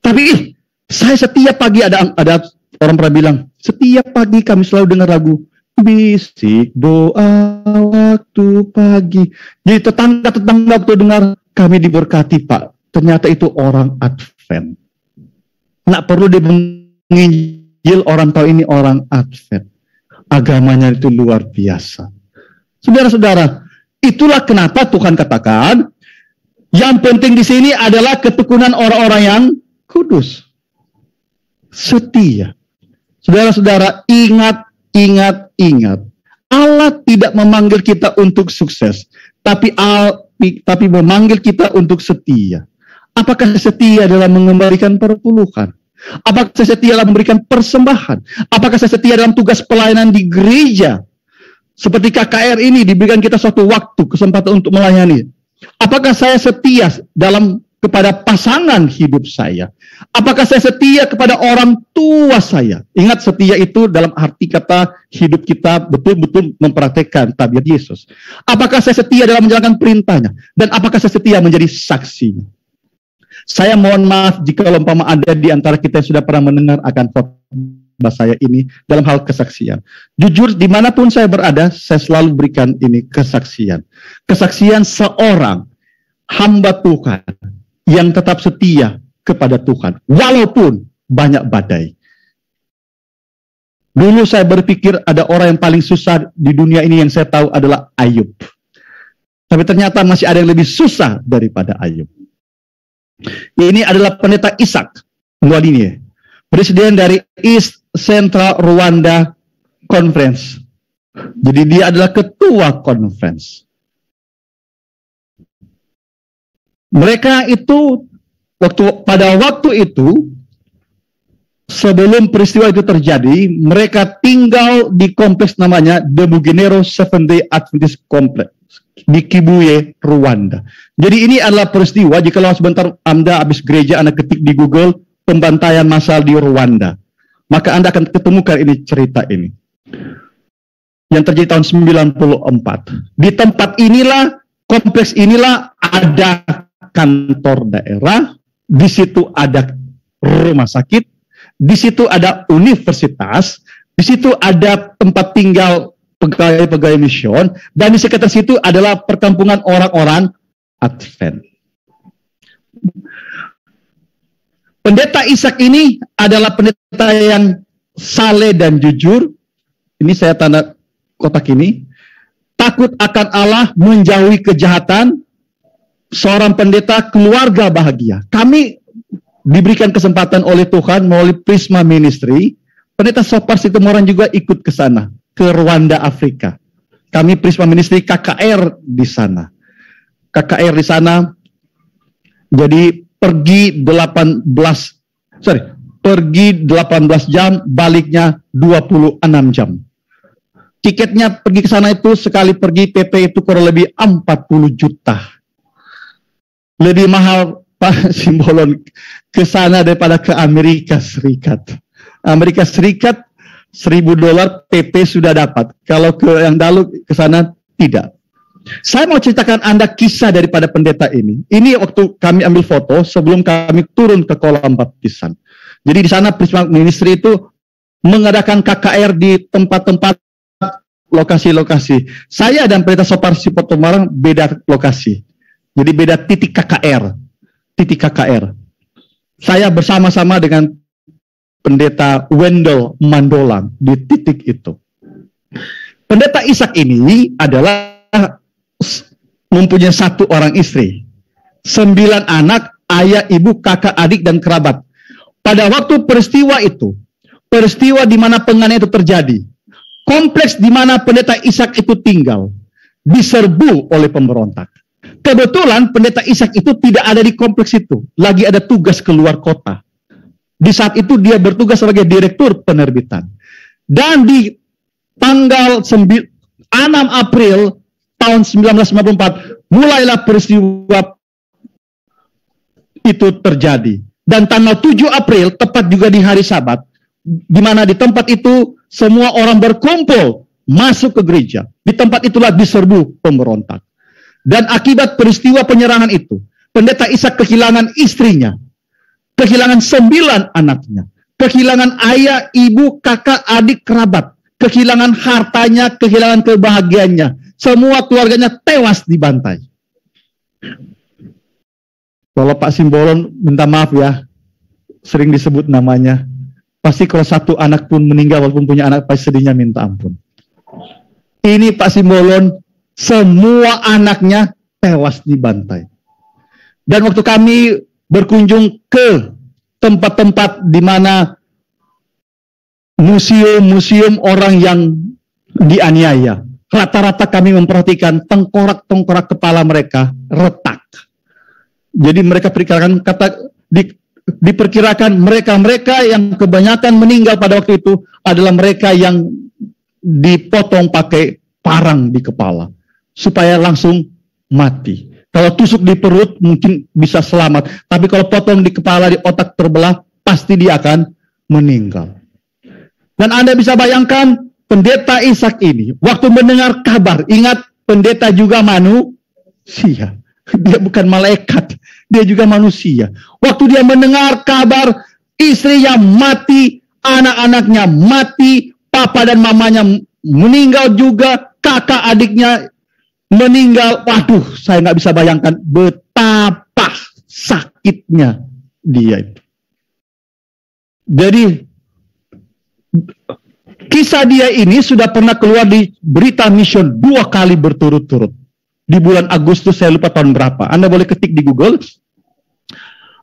S1: Tapi saya setiap pagi ada orang pernah bilang, setiap pagi kami selalu dengar lagu bisik doa waktu pagi. Jadi tetangga-tetangga waktu dengar kami diberkati Pak. Ternyata itu orang Advent. Nggak perlu menginjil, orang tahu ini orang Advent. Agamanya itu luar biasa. Saudara-saudara, itulah kenapa Tuhan katakan, yang penting di sini adalah ketekunan orang-orang yang kudus. Setia. Saudara-saudara, ingat. Allah tidak memanggil kita untuk sukses, tapi memanggil kita untuk setia. Apakah setia dalam mengembalikan perpuluhan? Apakah saya setia dalam memberikan persembahan? Apakah saya setia dalam tugas pelayanan di gereja? Seperti KKR ini diberikan kita suatu waktu, kesempatan untuk melayani. Apakah saya setia kepada pasangan hidup saya? Apakah saya setia kepada orang tua saya? Ingat, setia itu dalam arti kata hidup kita betul-betul mempraktekkan tabiat Yesus. Apakah saya setia dalam menjalankan perintahnya? Dan apakah saya setia menjadi saksinya? Saya mohon maaf jika umpama ada di antara kita yang sudah pernah mendengar akan khotbah saya ini dalam hal kesaksian. Jujur, dimanapun saya berada, saya selalu berikan ini kesaksian. Kesaksian seorang hamba Tuhan yang tetap setia kepada Tuhan, walaupun banyak badai. Dulu saya berpikir ada orang yang paling susah di dunia ini yang saya tahu adalah Ayub. Tapi ternyata masih ada yang lebih susah daripada Ayub. Ini adalah pendeta Ishak Ngwadini, presiden dari East Central Rwanda Conference. Jadi dia adalah ketua conference. Mereka itu pada waktu itu, sebelum peristiwa itu terjadi, mereka tinggal di kompleks namanya The Mugenero Seventh-day Adventist Complex di Kibuye, Rwanda. Jadi ini adalah peristiwa, jika sebentar Anda habis gereja, Anda ketik di Google pembantaian massal di Rwanda, maka Anda akan ketemukan ini cerita ini. Yang terjadi tahun 94. Di tempat inilah, kompleks inilah ada kantor daerah, di situ ada rumah sakit, di situ ada universitas, di situ ada tempat tinggal pegawai-pegawai mission, dan di sekitar situ adalah perkampungan orang-orang Advent. Pendeta Ishak ini adalah pendeta yang saleh dan jujur. Ini saya tanda kotak ini. Takut akan Allah, menjauhi kejahatan. Seorang pendeta keluarga bahagia. Kami diberikan kesempatan oleh Tuhan melalui Prisma Ministry. Pendeta Sopar Situmorang juga ikut ke sana, ke Rwanda, Afrika. Kami Prisma Ministry KKR di sana. KKR di sana. Jadi pergi 18 jam, baliknya 26 jam. Tiketnya pergi ke sana itu sekali pergi PP itu kurang lebih 40 juta. Lebih mahal Pak Simbolon ke sana daripada ke Amerika Serikat. Amerika Serikat $1.000 PP sudah dapat. Kalau ke yang dalu ke sana tidak. Saya mau ceritakan Anda kisah daripada pendeta ini. Ini waktu kami ambil foto sebelum kami turun ke kolam baptisan. Jadi di sana Prisma Ministry itu mengadakan KKR di tempat-tempat lokasi-lokasi. Saya dan pendeta Sopar Sipotomarang beda lokasi. Jadi beda titik KKR. Titik KKR. Saya bersama-sama dengan pendeta Wendell Mandolang di titik itu. Pendeta Ishak ini adalah mempunyai 1 orang istri, 9 anak, ayah, ibu, kakak, adik, dan kerabat. Pada waktu peristiwa itu, peristiwa di mana penganiayaan itu terjadi, kompleks di mana pendeta Ishak itu tinggal, diserbu oleh pemberontak. Kebetulan pendeta Ishak itu tidak ada di kompleks itu, lagi ada tugas keluar kota. Di saat itu dia bertugas sebagai direktur penerbitan. Dan di tanggal 6 April tahun 1994, mulailah peristiwa itu terjadi. Dan tanggal 7 April, tepat juga di hari Sabat, di mana di tempat itu semua orang berkumpul masuk ke gereja. Di tempat itulah diserbu pemberontak. Dan akibat peristiwa penyerangan itu, pendeta Ishak kehilangan istrinya, kehilangan 9 anaknya, kehilangan ayah, ibu, kakak, adik, kerabat, kehilangan hartanya, kehilangan kebahagiaannya. Semua keluarganya tewas dibantai. Kalau Pak Simbolon minta maaf ya, sering disebut namanya. Pasti kalau 1 anak pun meninggal walaupun punya anak, pasti sedihnya minta ampun. Ini Pak Simbolon, semua anaknya tewas dibantai. Dan waktu kami berkunjung ke tempat-tempat di mana museum-museum orang yang dianiaya, rata-rata kami memperhatikan tengkorak-tengkorak kepala mereka retak. Jadi mereka diperkirakan mereka yang kebanyakan meninggal pada waktu itu adalah mereka yang dipotong pakai parang di kepala supaya langsung mati. Kalau tusuk di perut mungkin bisa selamat, tapi kalau potong di kepala, di otak terbelah, pasti dia akan meninggal. Dan Anda bisa bayangkan pendeta Ishak ini, waktu mendengar kabar, ingat pendeta juga manusia. Dia bukan malaikat, dia juga manusia. Waktu dia mendengar kabar istrinya mati, anak-anaknya mati, papa dan mamanya meninggal juga, kakak adiknya meninggal. Waduh, saya nggak bisa bayangkan betapa sakitnya dia itu. Jadi kisah dia ini sudah pernah keluar di Berita Mission 2 kali berturut-turut. Di bulan Agustus, saya lupa tahun berapa. Anda boleh ketik di Google,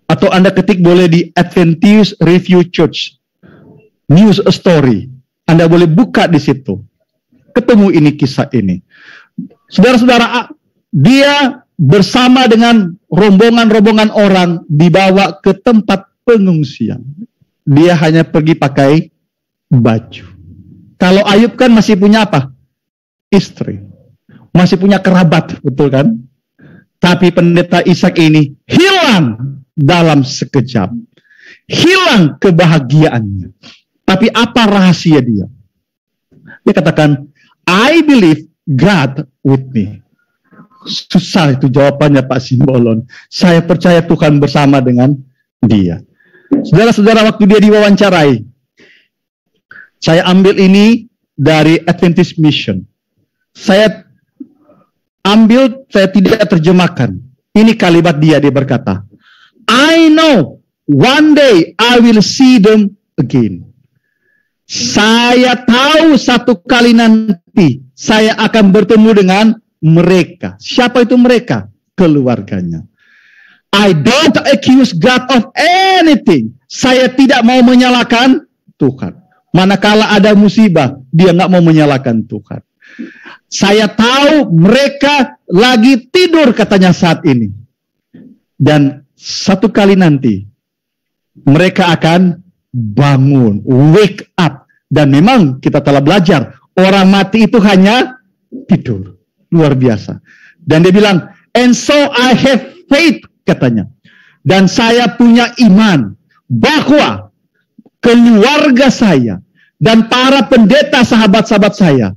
S1: atau Anda ketik boleh di Adventist Review Church News Story. Anda boleh buka di situ. Ketemu ini kisah ini. Saudara-saudara, dia bersama dengan rombongan-rombongan orang dibawa ke tempat pengungsian. Dia hanya pergi pakai baju. Kalau Ayub kan masih punya apa? Istri. Masih punya kerabat, betul kan? Tapi pendeta Ishak ini hilang dalam sekejap. Hilang kebahagiaannya. Tapi apa rahasia dia? Dia katakan, I believe God with me. Susah itu jawabannya Pak Simbolon. Saya percaya Tuhan bersama dengan dia. Saudara-saudara, waktu dia diwawancarai, saya ambil ini dari Adventist Mission. Saya ambil, saya tidak terjemahkan. Ini kalimat dia berkata, I know one day I will see them again. Saya tahu satu kali nanti saya akan bertemu dengan mereka. Siapa itu mereka? Keluarganya. I don't accuse God of anything. Saya tidak mau menyalahkan Tuhan. Manakala ada musibah, dia nggak mau menyalahkan Tuhan. Saya tahu mereka lagi tidur katanya saat ini. Dan satu kali nanti, mereka akan bangun, wake up. Dan memang kita telah belajar, orang mati itu hanya tidur. Luar biasa. Dan dia bilang, and so I have faith, katanya. Dan saya punya iman bahwa keluarga saya dan para pendeta sahabat-sahabat saya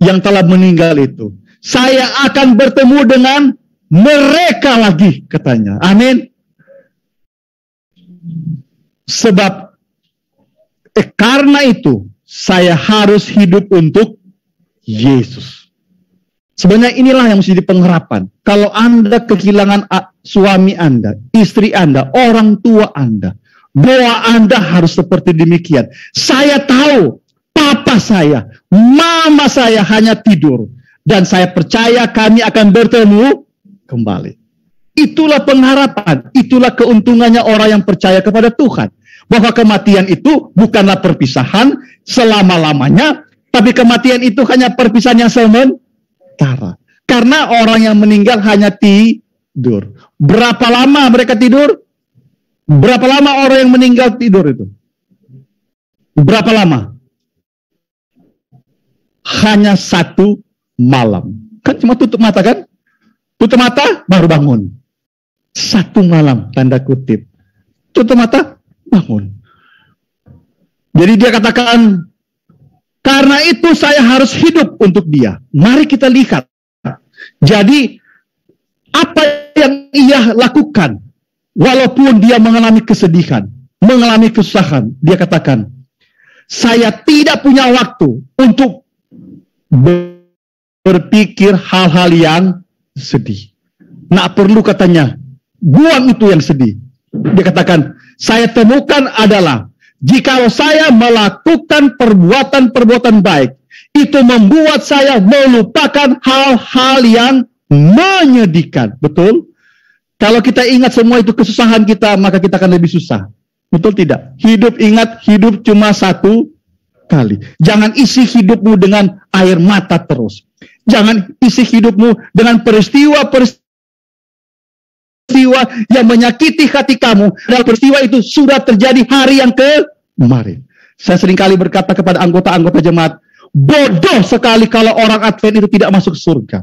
S1: yang telah meninggal itu, saya akan bertemu dengan mereka lagi, katanya. Amin. Sebab karena itu saya harus hidup untuk Yesus. Sebenarnya inilah yang mesti dipengharapan. Kalau Anda kehilangan suami Anda, istri Anda, orang tua Anda, doa Anda harus seperti demikian. Saya tahu papa saya, mama saya hanya tidur, dan saya percaya kami akan bertemu kembali. Itulah pengharapan, itulah keuntungannya orang yang percaya kepada Tuhan. Bahwa kematian itu bukanlah perpisahan selama-lamanya, tapi kematian itu hanya perpisahan yang sementara. Karena orang yang meninggal hanya tidur. Berapa lama mereka tidur? Berapa lama orang yang meninggal tidur itu? Berapa lama? Hanya 1 malam. Kan cuma tutup mata kan? Tutup mata, baru bangun. 1 malam, tanda kutip. Tutup mata, bangun. Jadi dia katakan, karena itu saya harus hidup untuk dia. Mari kita lihat. Jadi, apa yang ia lakukan, walaupun dia mengalami kesedihan, mengalami kesusahan, dia katakan, saya tidak punya waktu untuk berpikir hal-hal yang sedih. Nak perlu katanya, buang itu yang sedih. Dia katakan, saya temukan adalah, jikalau saya melakukan perbuatan-perbuatan baik, itu membuat saya melupakan hal-hal yang menyedihkan. Betul? Kalau kita ingat semua itu kesusahan kita, maka kita akan lebih susah. Betul tidak? Hidup, ingat, hidup cuma 1 kali. Jangan isi hidupmu dengan air mata terus. Jangan isi hidupmu dengan peristiwa-peristiwa yang menyakiti hati kamu. Dan peristiwa itu sudah terjadi hari yang kemarin. Saya seringkali berkata kepada anggota-anggota jemaat, bodoh sekali kalau orang Advent itu tidak masuk surga.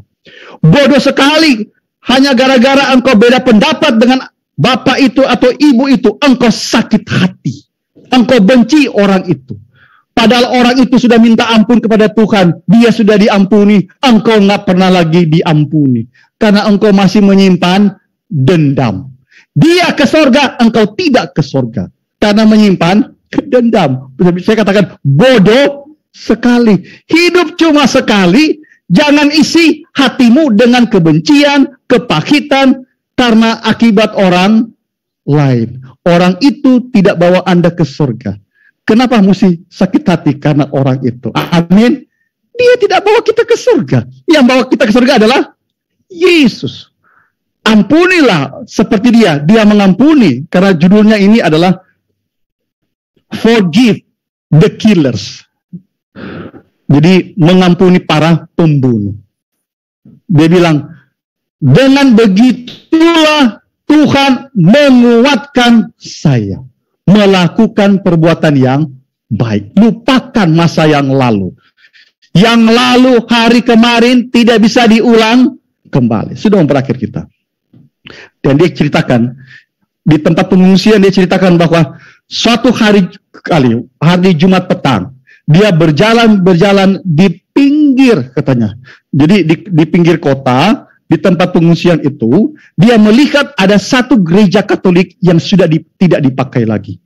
S1: Bodoh sekali hanya gara-gara engkau beda pendapat dengan bapak itu atau ibu itu, engkau sakit hati. Engkau benci orang itu. Padahal orang itu sudah minta ampun kepada Tuhan. Dia sudah diampuni. Engkau nggak pernah lagi diampuni. Karena engkau masih menyimpan dendam. Dia ke sorga, engkau tidak ke sorga. Karena menyimpan dendam. Saya katakan, bodoh sekali. Hidup cuma sekali. Jangan isi hatimu dengan kebencian, kepahitan, karena akibat orang lain. Orang itu tidak bawa Anda ke sorga. Kenapa mesti sakit hati karena orang itu? Amin. Dia tidak bawa kita ke surga. Yang bawa kita ke surga adalah Yesus. Ampunilah seperti dia. Dia mengampuni. Karena judulnya ini adalah Forgive the Killers. Jadi mengampuni para pembunuh. Dia bilang, dengan begitulah Tuhan menguatkan saya melakukan perbuatan yang baik. Lupakan masa yang lalu. Yang lalu hari kemarin tidak bisa diulang kembali. Sudah berakhir kita. Dan dia ceritakan, di tempat pengungsian dia ceritakan bahwa suatu hari Jumat petang, dia berjalan di pinggir katanya. Jadi di pinggir kota, di tempat pengungsian itu, dia melihat ada satu gereja Katolik yang sudah tidak dipakai lagi.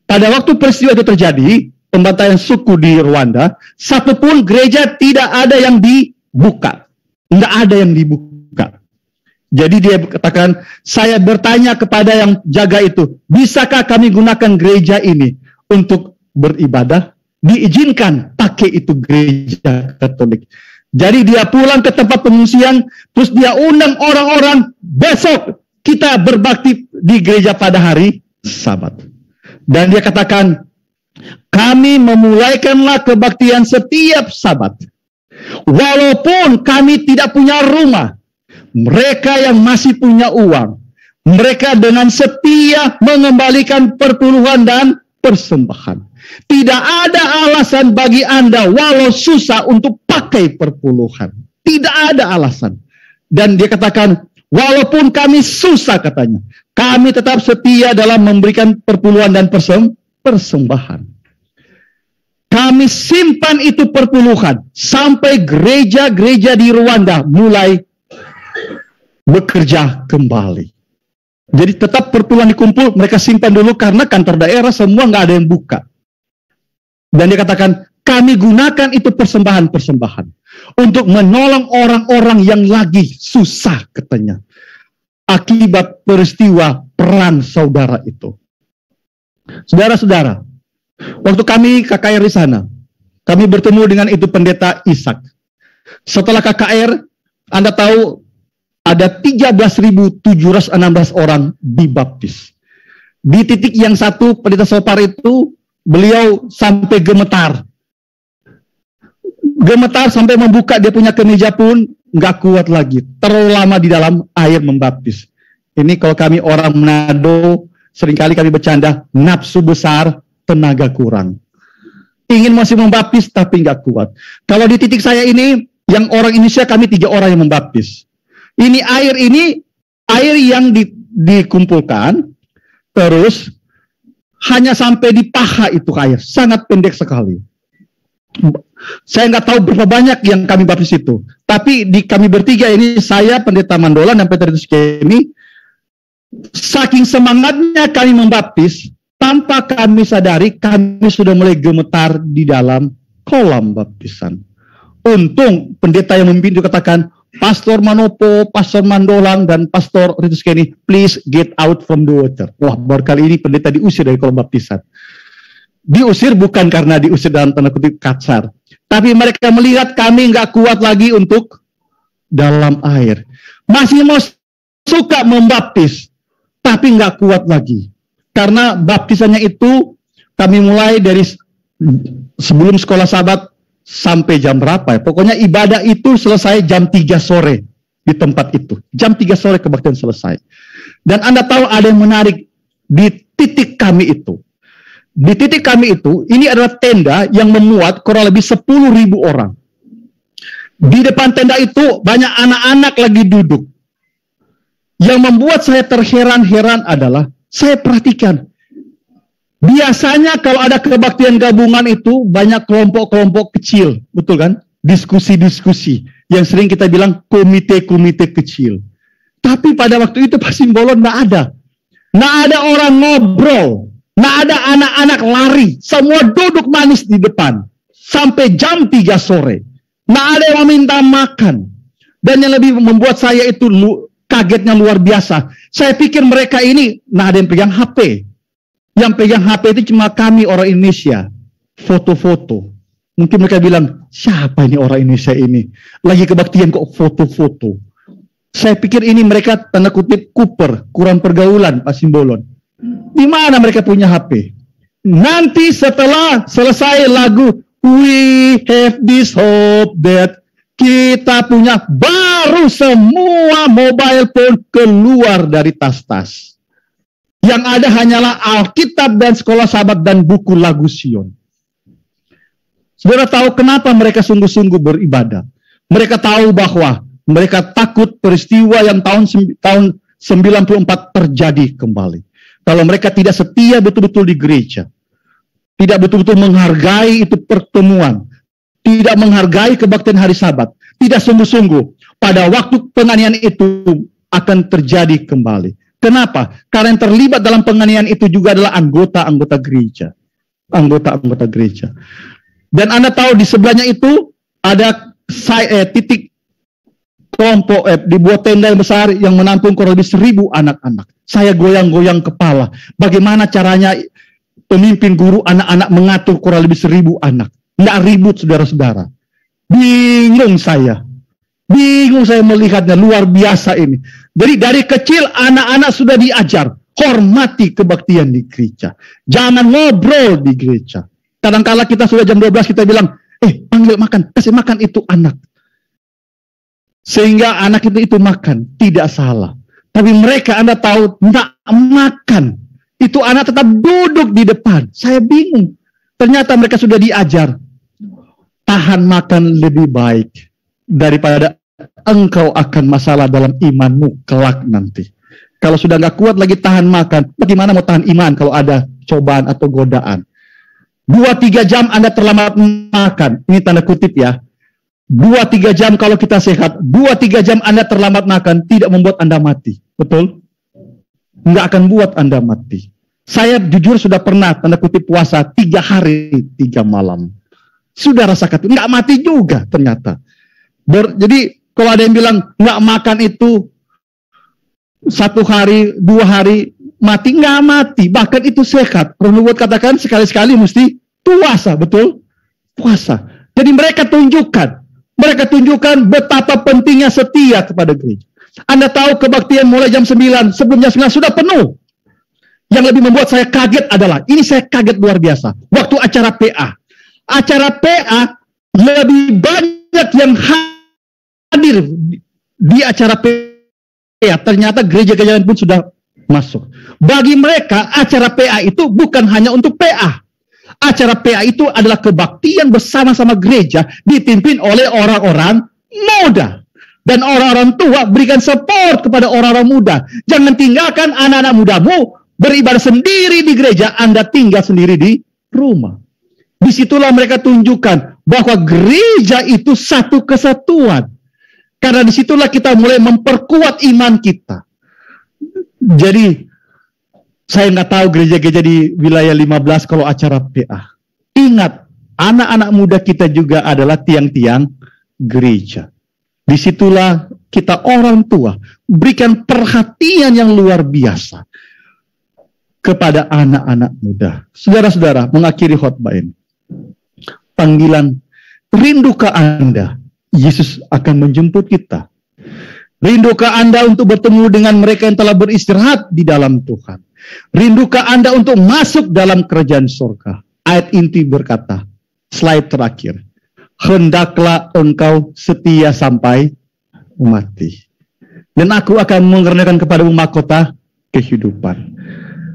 S1: Pada waktu peristiwa itu terjadi, pembantaian suku di Rwanda, satupun gereja tidak ada yang dibuka. Tidak ada yang dibuka. Jadi dia katakan, saya bertanya kepada yang jaga itu, bisakah kami gunakan gereja ini untuk beribadah? Diizinkan pakai itu gereja Katolik. Jadi dia pulang ke tempat pengungsian, terus dia undang orang-orang, besok kita berbakti di gereja pada hari Sabat. Dan dia katakan, kami memulaikanlah kebaktian setiap Sabat. Walaupun kami tidak punya rumah, mereka yang masih punya uang, mereka dengan setia mengembalikan perpuluhan dan persembahan. Tidak ada alasan bagi Anda walau susah untuk pakai perpuluhan. Tidak ada alasan. Dan dia katakan, walaupun kami susah katanya, kami tetap setia dalam memberikan perpuluhan dan persembahan. Kami simpan itu perpuluhan sampai gereja-gereja di Rwanda mulai bekerja kembali. Jadi tetap perpuluhan dikumpul, mereka simpan dulu karena kantor daerah semua nggak ada yang buka. Dan dia katakan, kami gunakan itu persembahan-persembahan untuk menolong orang-orang yang lagi susah, katanya, akibat peristiwa perang saudara itu. Saudara-saudara, waktu kami KKR di sana, kami bertemu dengan itu pendeta Ishak. Setelah KKR, Anda tahu ada 13.716 orang dibaptis. Di titik yang satu, pendeta Sopar itu, beliau sampai gemetar. Gemetar sampai membuka dia punya kemeja pun, nggak kuat lagi. Terlalu lama di dalam air membaptis. Ini kalau kami orang Manado, seringkali kami bercanda, nafsu besar, tenaga kurang. Ingin masih membaptis, tapi nggak kuat. Kalau di titik saya ini, yang orang Indonesia, kami 3 orang yang membaptis. Ini air yang dikumpulkan, terus hanya sampai di paha itu air, sangat pendek sekali. Saya nggak tahu berapa banyak yang kami baptis itu. Tapi kami bertiga ini, saya, pendeta Mandolan, dan Petrus Kemi, saking semangatnya kami membaptis, tanpa kami sadari, kami sudah mulai gemetar di dalam kolam baptisan. Untung pendeta yang memimpin itu katakan, Pastor Manopo, Pastor Mandolang, dan Pastor Ritus Kenny, please get out from the water. Wah, baru kali ini pendeta diusir dari kolam baptisan. Diusir bukan karena diusir dalam tanda kutip kasar, tapi mereka melihat kami nggak kuat lagi untuk dalam air. Masih mau suka membaptis, tapi nggak kuat lagi. Karena baptisannya itu kami mulai dari sebelum sekolah sahabat sampai jam berapa ya. Pokoknya ibadah itu selesai jam 3 sore di tempat itu. Jam 3 sore kebaktian selesai. Dan Anda tahu ada yang menarik di titik kami itu. Di titik kami itu, ini adalah tenda yang memuat kurang lebih 10.000 orang. Di depan tenda itu banyak anak-anak lagi duduk. Yang membuat saya terheran-heran adalah, saya perhatikan, biasanya kalau ada kebaktian gabungan itu banyak kelompok-kelompok kecil, betul kan? Diskusi-diskusi yang sering kita bilang komite-komite kecil. Tapi pada waktu itu Pak Simbolon nggak ada. Nggak ada orang ngobrol, nggak ada anak-anak lari, semua duduk manis di depan sampai jam 3 sore. Nggak ada yang meminta makan. Dan yang lebih membuat saya itu kagetnya luar biasa. Saya pikir mereka ini nggak ada yang pegang HP. Yang pegang HP itu cuma kami orang Indonesia. Foto-foto. Mungkin mereka bilang, siapa ini orang Indonesia ini? Lagi kebaktian kok foto-foto. Saya pikir ini mereka tanda kutip Cooper, kurang pergaulan Pak Simbolon. Di mana mereka punya HP? Nanti setelah selesai lagu We Have This Hope That, kita punya, baru semua mobile phone keluar dari tas-tas. Yang ada hanyalah Alkitab dan Sekolah Sahabat dan buku lagu Sion. Saudara tahu kenapa mereka sungguh-sungguh beribadah? Mereka tahu bahwa mereka takut peristiwa yang tahun 94 terjadi kembali. Kalau mereka tidak setia betul-betul di gereja, tidak betul-betul menghargai itu pertemuan, tidak menghargai kebaktian hari Sabat, tidak sungguh-sungguh, pada waktu penganiayaan itu akan terjadi kembali. Kenapa? Karena yang terlibat dalam penganiayaan itu juga adalah anggota-anggota gereja. Anggota-anggota gereja. Dan Anda tahu di sebelahnya itu ada titik kelompok dibuat tenda yang besar yang menampung kurang lebih 1.000 anak-anak. Saya goyang-goyang kepala. Bagaimana caranya pemimpin guru anak-anak mengatur kurang lebih 1.000 anak. Nggak ribut, saudara-saudara. Bingung saya melihatnya, luar biasa ini. Jadi dari kecil anak-anak sudah diajar, hormati kebaktian di gereja. Jangan ngobrol di gereja. Kadang-kala kita sudah jam 12 kita bilang, panggil makan, kasih makan itu anak. Sehingga anak itu makan, tidak salah. Tapi mereka Anda tahu, tidak makan. Itu anak tetap duduk di depan. Saya bingung. Ternyata mereka sudah diajar, tahan makan lebih baik daripada engkau akan masalah dalam imanmu kelak nanti. Kalau sudah nggak kuat lagi tahan makan, bagaimana mau tahan iman kalau ada cobaan atau godaan? 2-3 jam Anda terlambat makan. Ini tanda kutip ya. 2-3 jam kalau kita sehat, 2-3 jam Anda terlambat makan tidak membuat Anda mati. Betul? Nggak akan buat Anda mati. Saya jujur sudah pernah tanda kutip puasa 3 hari 3 malam. Sudah rasakan, nggak mati juga ternyata. Jadi kalau ada yang bilang nggak makan itu 1 hari, 2 hari mati, nggak mati. Bahkan itu sehat. Perlu buat katakan sekali-sekali mesti puasa, betul? Puasa. Jadi mereka tunjukkan betapa pentingnya setia kepada gereja. Anda tahu kebaktian mulai jam 9, sebelum jam 9 sudah penuh. Yang lebih membuat saya kaget adalah, ini saya kaget luar biasa, waktu acara PA. Acara PA lebih banyak yang hadir di acara PA. Ternyata gereja-gereja lain pun sudah masuk. Bagi mereka, acara PA itu bukan hanya untuk PA. Acara PA itu adalah kebaktian bersama-sama gereja dipimpin oleh orang-orang muda. Dan orang-orang tua berikan support kepada orang-orang muda. Jangan tinggalkan anak-anak mudamu beribadah sendiri di gereja, Anda tinggal sendiri di rumah. Disitulah mereka tunjukkan bahwa gereja itu satu kesatuan. Karena disitulah kita mulai memperkuat iman kita. Jadi, saya nggak tahu gereja-gereja di wilayah 15 kalau acara PA. Ingat, anak-anak muda kita juga adalah tiang-tiang gereja. Disitulah kita orang tua berikan perhatian yang luar biasa kepada anak-anak muda. Saudara-saudara, mengakhiri khotbah ini. Panggilan, rindukah Anda? Yesus akan menjemput kita. Rindukah Anda untuk bertemu dengan mereka yang telah beristirahat di dalam Tuhan? Rindukah Anda untuk masuk dalam kerajaan surga? Ayat inti berkata, slide terakhir, hendaklah engkau setia sampai mati. Dan aku akan mengernakan kepadamu mahkota kehidupan.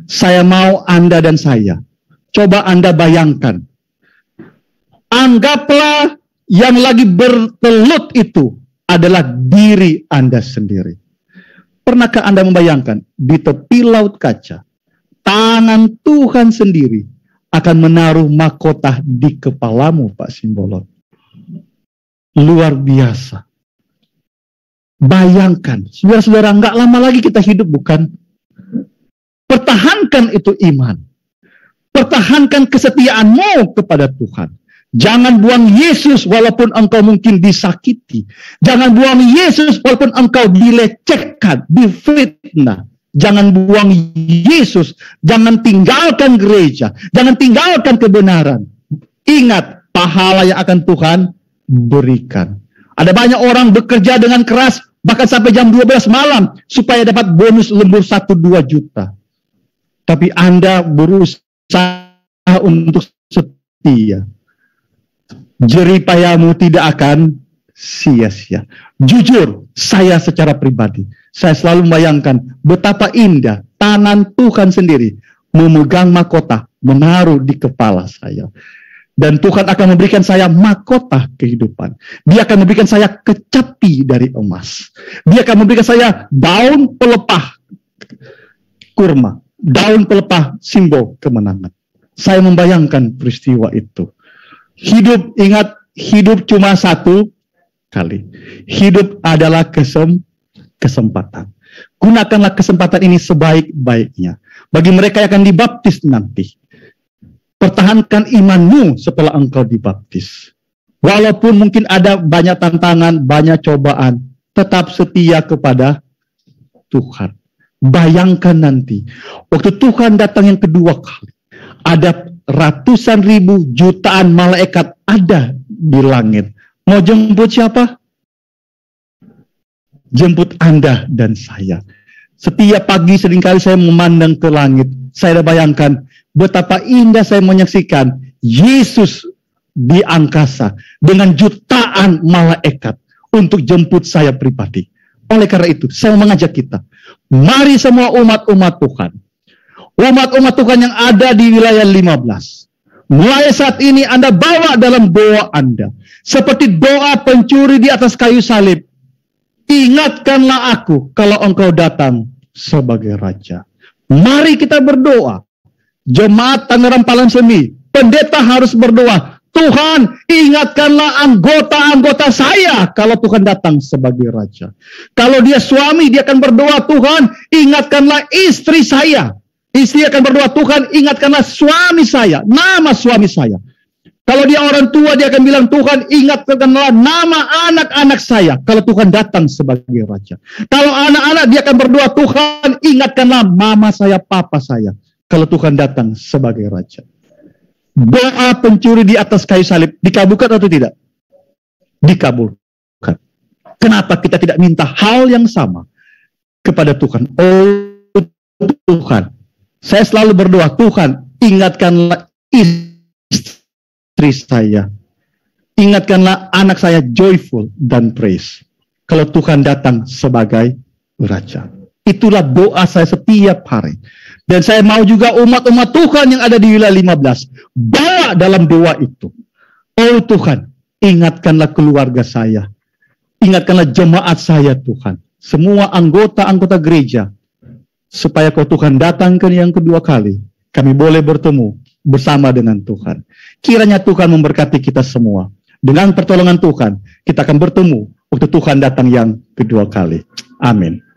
S1: Saya mau Anda dan saya, coba Anda bayangkan, anggaplah yang lagi bertelut itu adalah diri Anda sendiri. Pernahkah Anda membayangkan di tepi laut kaca, tangan Tuhan sendiri akan menaruh mahkota di kepalamu, Pak Simbolon? Luar biasa. Bayangkan, saudara-saudara, nggak lama lagi kita hidup, bukan? Pertahankan itu iman. Pertahankan kesetiaanmu kepada Tuhan. Jangan buang Yesus walaupun engkau mungkin disakiti. Jangan buang Yesus walaupun engkau dilecehkan, difitnah. Jangan buang Yesus. Jangan tinggalkan gereja. Jangan tinggalkan kebenaran. Ingat, pahala yang akan Tuhan berikan. Ada banyak orang bekerja dengan keras, bahkan sampai jam 12 malam, supaya dapat bonus lembur 1-2 juta. Tapi Anda berusaha untuk setia. Jeripayamu tidak akan sia-sia. Jujur, saya secara pribadi, saya selalu membayangkan betapa indah tangan Tuhan sendiri memegang mahkota, menaruh di kepala saya. Dan Tuhan akan memberikan saya mahkota kehidupan. Dia akan memberikan saya kecapi dari emas. Dia akan memberikan saya daun pelepah kurma. Daun pelepah simbol kemenangan. Saya membayangkan peristiwa itu. Hidup, ingat, hidup cuma 1 kali. Hidup adalah kesempatan. Gunakanlah kesempatan ini sebaik-baiknya. Bagi mereka yang akan dibaptis nanti, pertahankan imanmu setelah engkau dibaptis. Walaupun mungkin ada banyak tantangan, banyak cobaan, tetap setia kepada Tuhan. Bayangkan nanti, waktu Tuhan datang yang kedua kali, ada ratusan ribu, jutaan malaikat ada di langit. Mau jemput siapa? Jemput Anda dan saya. Setiap pagi seringkali saya memandang ke langit. Saya bayangkan betapa indah saya menyaksikan Yesus di angkasa dengan jutaan malaikat untuk jemput saya pribadi. Oleh karena itu, saya mengajak kita, mari semua umat-umat Tuhan, umat-umat Tuhan yang ada di wilayah 15, mulai saat ini Anda bawa dalam doa Anda, seperti doa pencuri di atas kayu salib. Ingatkanlah aku kalau engkau datang sebagai Raja. Mari kita berdoa. Jemaat Tangerang Palang Semi, pendeta harus berdoa, Tuhan, ingatkanlah anggota-anggota saya kalau Tuhan datang sebagai raja. Kalau dia suami, dia akan berdoa, Tuhan, ingatkanlah istri saya. Istri akan berdoa, Tuhan, ingatkanlah suami saya, nama suami saya. Kalau dia orang tua, dia akan bilang, Tuhan, ingatkanlah nama anak-anak saya kalau Tuhan datang sebagai raja. Kalau anak-anak, dia akan berdoa, Tuhan, ingatkanlah mama saya, papa saya kalau Tuhan datang sebagai raja. Doa pencuri di atas kayu salib dikabulkan atau tidak? Dikabulkan. Kenapa kita tidak minta hal yang sama kepada Tuhan? Oh Tuhan, saya selalu berdoa, Tuhan, ingatkanlah istri saya, ingatkanlah anak saya joyful dan praise kalau Tuhan datang sebagai raja. Itulah doa saya setiap hari. Dan saya mau juga umat-umat Tuhan yang ada di wilayah 15 bawa dalam doa itu. Oh Tuhan, ingatkanlah keluarga saya, ingatkanlah jemaat saya Tuhan, semua anggota-anggota gereja, supaya kau Tuhan datangkan yang kedua kali, kami boleh bertemu bersama dengan Tuhan. Kiranya Tuhan memberkati kita semua. Dengan pertolongan Tuhan, kita akan bertemu waktu Tuhan datang yang kedua kali. Amin.